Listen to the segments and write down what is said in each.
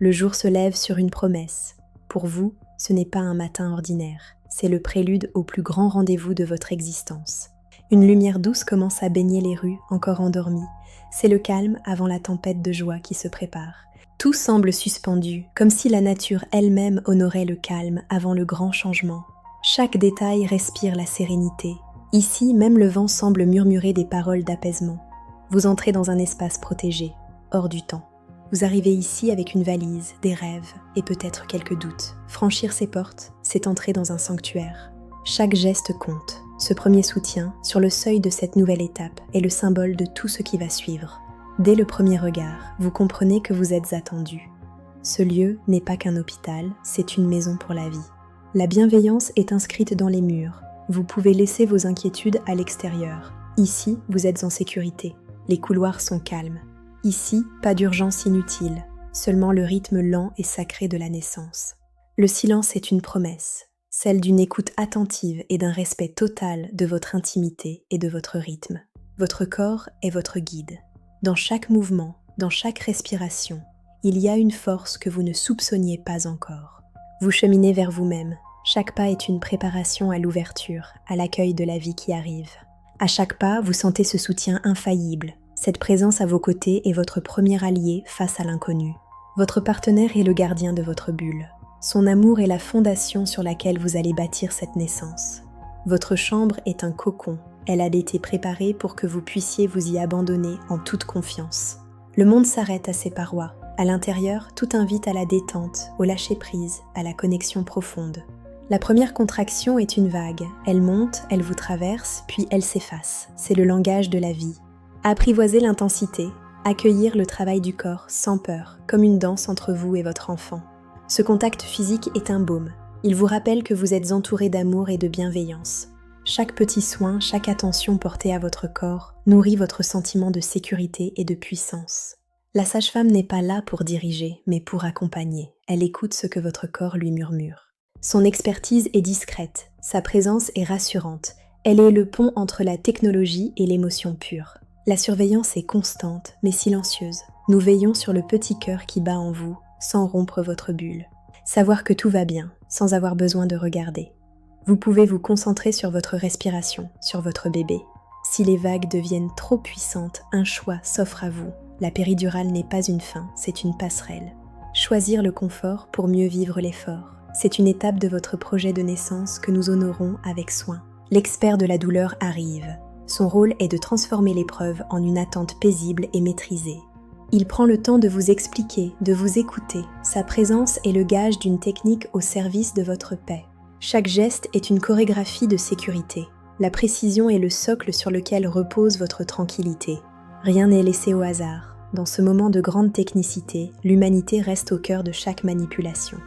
Le jour se lève sur une promesse. Pour vous, ce n'est pas un matin ordinaire, c'est le prélude au plus grand rendez-vous de votre existence. Une lumière douce commence à baigner les rues encore endormies. C'est le calme avant la tempête de joie qui se prépare. Tout semble suspendu, comme si la nature elle-même honorait le calme avant le grand changement. Chaque détail respire la sérénité. Ici, même le vent semble murmurer des paroles d'apaisement. Vous entrez dans un espace protégé, hors du temps. Vous arrivez ici avec une valise, des rêves et peut-être quelques doutes. Franchir ces portes, c'est entrer dans un sanctuaire. Chaque geste compte. Ce premier soutien, sur le seuil de cette nouvelle étape, est le symbole de tout ce qui va suivre. Dès le premier regard, vous comprenez que vous êtes attendu. Ce lieu n'est pas qu'un hôpital, c'est une maison pour la vie. La bienveillance est inscrite dans les murs. Vous pouvez laisser vos inquiétudes à l'extérieur. Ici, vous êtes en sécurité. Les couloirs sont calmes. Ici, pas d'urgence inutile, seulement le rythme lent et sacré de la naissance. Le silence est une promesse, celle d'une écoute attentive et d'un respect total de votre intimité et de votre rythme. Votre corps est votre guide. Dans chaque mouvement, dans chaque respiration, il y a une force que vous ne soupçonniez pas encore. Vous cheminez vers vous-même. Chaque pas est une préparation à l'ouverture, à l'accueil de la vie qui arrive. À chaque pas, vous sentez ce soutien infaillible. Cette présence à vos côtés est votre premier allié face à l'inconnu. Votre partenaire est le gardien de votre bulle. Son amour est la fondation sur laquelle vous allez bâtir cette naissance. Votre chambre est un cocon. Elle a été préparée pour que vous puissiez vous y abandonner en toute confiance. Le monde s'arrête à ses parois. À l'intérieur, tout invite à la détente, au lâcher-prise, à la connexion profonde. La première contraction est une vague. Elle monte, elle vous traverse, puis elle s'efface. C'est le langage de la vie. Apprivoiser l'intensité, accueillir le travail du corps sans peur, comme une danse entre vous et votre enfant. Ce contact physique est un baume. Il vous rappelle que vous êtes entouré d'amour et de bienveillance. Chaque petit soin, chaque attention portée à votre corps nourrit votre sentiment de sécurité et de puissance. La sage-femme n'est pas là pour diriger, mais pour accompagner. Elle écoute ce que votre corps lui murmure. Son expertise est discrète, sa présence est rassurante. Elle est le pont entre la technologie et l'émotion pure. La surveillance est constante, mais silencieuse. Nous veillons sur le petit cœur qui bat en vous, sans rompre votre bulle. Savoir que tout va bien, sans avoir besoin de regarder. Vous pouvez vous concentrer sur votre respiration, sur votre bébé. Si les vagues deviennent trop puissantes, un choix s'offre à vous. La péridurale n'est pas une fin, c'est une passerelle. Choisir le confort pour mieux vivre l'effort. C'est une étape de votre projet de naissance que nous honorons avec soin. L'expert de la douleur arrive. Son rôle est de transformer l'épreuve en une attente paisible et maîtrisée. Il prend le temps de vous expliquer, de vous écouter. Sa présence est le gage d'une technique au service de votre paix. Chaque geste est une chorégraphie de sécurité. La précision est le socle sur lequel repose votre tranquillité. Rien n'est laissé au hasard. Dans ce moment de grande technicité, l'humanité reste au cœur de chaque manipulation.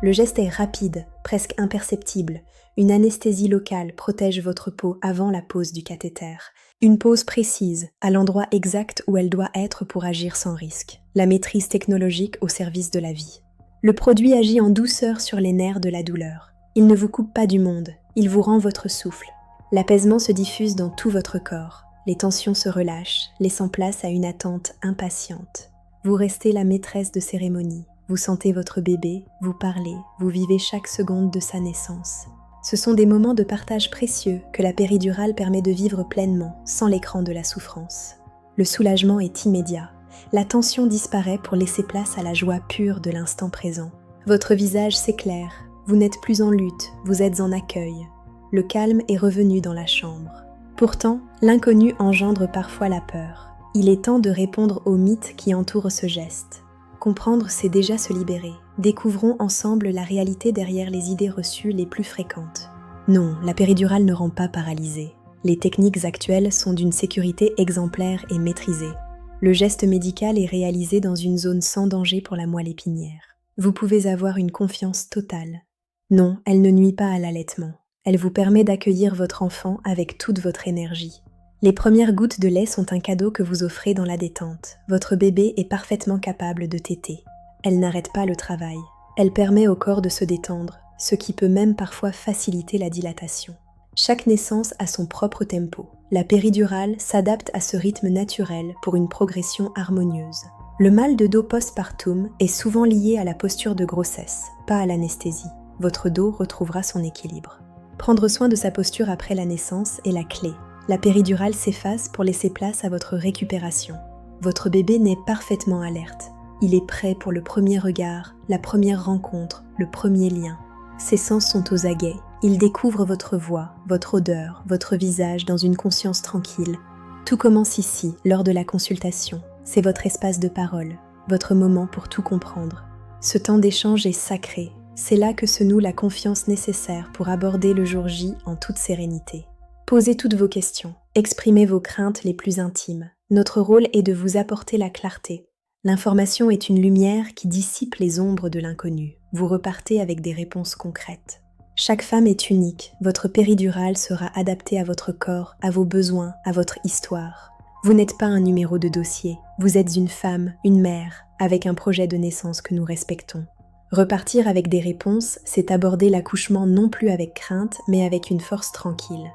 Le geste est rapide, presque imperceptible. Une anesthésie locale protège votre peau avant la pose du cathéter. Une pose précise, à l'endroit exact où elle doit être pour agir sans risque. La maîtrise technologique au service de la vie. Le produit agit en douceur sur les nerfs de la douleur. Il ne vous coupe pas du monde, il vous rend votre souffle. L'apaisement se diffuse dans tout votre corps. Les tensions se relâchent, laissant place à une attente impatiente. Vous restez la maîtresse de cérémonie. Vous sentez votre bébé, vous parlez, vous vivez chaque seconde de sa naissance. Ce sont des moments de partage précieux que la péridurale permet de vivre pleinement, sans l'écran de la souffrance. Le soulagement est immédiat. La tension disparaît pour laisser place à la joie pure de l'instant présent. Votre visage s'éclaire, vous n'êtes plus en lutte, vous êtes en accueil. Le calme est revenu dans la chambre. Pourtant, l'inconnu engendre parfois la peur. Il est temps de répondre aux mythes qui entourent ce geste. Comprendre, c'est déjà se libérer. Découvrons ensemble la réalité derrière les idées reçues les plus fréquentes. Non, la péridurale ne rend pas paralysé. Les techniques actuelles sont d'une sécurité exemplaire et maîtrisée. Le geste médical est réalisé dans une zone sans danger pour la moelle épinière. Vous pouvez avoir une confiance totale. Non, elle ne nuit pas à l'allaitement. Elle vous permet d'accueillir votre enfant avec toute votre énergie. Les premières gouttes de lait sont un cadeau que vous offrez dans la détente. Votre bébé est parfaitement capable de téter. Elle n'arrête pas le travail. Elle permet au corps de se détendre, ce qui peut même parfois faciliter la dilatation. Chaque naissance a son propre tempo. La péridurale s'adapte à ce rythme naturel pour une progression harmonieuse. Le mal de dos postpartum est souvent lié à la posture de grossesse, pas à l'anesthésie. Votre dos retrouvera son équilibre. Prendre soin de sa posture après la naissance est la clé. La péridurale s'efface pour laisser place à votre récupération. Votre bébé naît parfaitement alerte. Il est prêt pour le premier regard, la première rencontre, le premier lien. Ses sens sont aux aguets. Il découvre votre voix, votre odeur, votre visage dans une conscience tranquille. Tout commence ici, lors de la consultation. C'est votre espace de parole, votre moment pour tout comprendre. Ce temps d'échange est sacré. C'est là que se noue la confiance nécessaire pour aborder le jour J en toute sérénité. Posez toutes vos questions, exprimez vos craintes les plus intimes. Notre rôle est de vous apporter la clarté. L'information est une lumière qui dissipe les ombres de l'inconnu. Vous repartez avec des réponses concrètes. Chaque femme est unique. Votre péridurale sera adaptée à votre corps, à vos besoins, à votre histoire. Vous n'êtes pas un numéro de dossier. Vous êtes une femme, une mère, avec un projet de naissance que nous respectons. Repartir avec des réponses, c'est aborder l'accouchement non plus avec crainte, mais avec une force tranquille.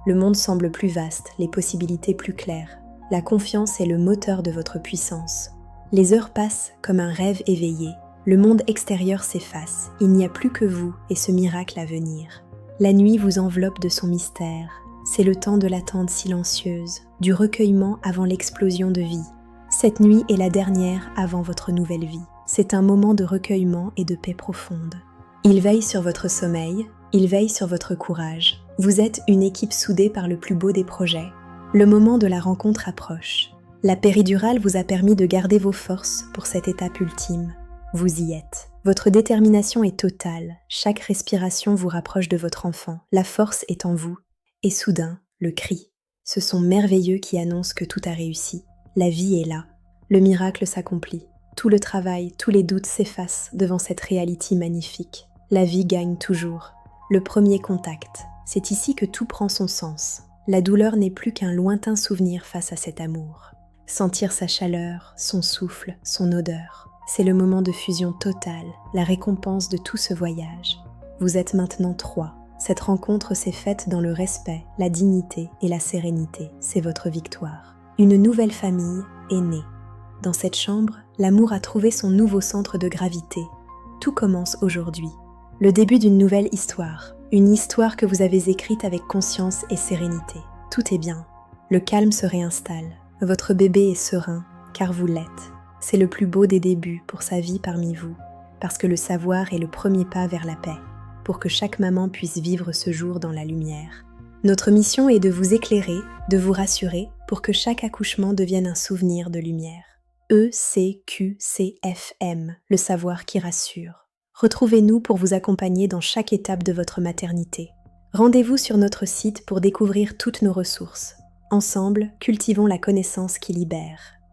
Le monde semble plus vaste, les possibilités plus claires. La confiance est le moteur de votre puissance. Les heures passent comme un rêve éveillé. Le monde extérieur s'efface. Il n'y a plus que vous et ce miracle à venir. La nuit vous enveloppe de son mystère. C'est le temps de l'attente silencieuse, du recueillement avant l'explosion de vie. Cette nuit est la dernière avant votre nouvelle vie. C'est un moment de recueillement et de paix profonde. Il veille sur votre sommeil, il veille sur votre courage. Vous êtes une équipe soudée par le plus beau des projets. Le moment de la rencontre approche. La péridurale vous a permis de garder vos forces pour cette étape ultime. Vous y êtes. Votre détermination est totale. Chaque respiration vous rapproche de votre enfant. La force est en vous. Et soudain, le cri. Ce son merveilleux qui annonce que tout a réussi. La vie est là. Le miracle s'accomplit. Tout le travail, tous les doutes s'effacent devant cette réalité magnifique. La vie gagne toujours. Le premier contact. C'est ici que tout prend son sens. La douleur n'est plus qu'un lointain souvenir face à cet amour. Sentir sa chaleur, son souffle, son odeur. C'est le moment de fusion totale, la récompense de tout ce voyage. Vous êtes maintenant 3. Cette rencontre s'est faite dans le respect, la dignité et la sérénité. C'est votre victoire. Une nouvelle famille est née. Dans cette chambre, l'amour a trouvé son nouveau centre de gravité. Tout commence aujourd'hui. Le début d'une nouvelle histoire. Une histoire que vous avez écrite avec conscience et sérénité. Tout est bien. Le calme se réinstalle. Votre bébé est serein, car vous l'êtes. C'est le plus beau des débuts pour sa vie parmi vous, parce que le savoir est le premier pas vers la paix, pour que chaque maman puisse vivre ce jour dans la lumière. Notre mission est de vous éclairer, de vous rassurer, pour que chaque accouchement devienne un souvenir de lumière. ECQCFM, le savoir qui rassure. Retrouvez-nous pour vous accompagner dans chaque étape de votre maternité. Rendez-vous sur notre site pour découvrir toutes nos ressources. Ensemble, cultivons la connaissance qui libère.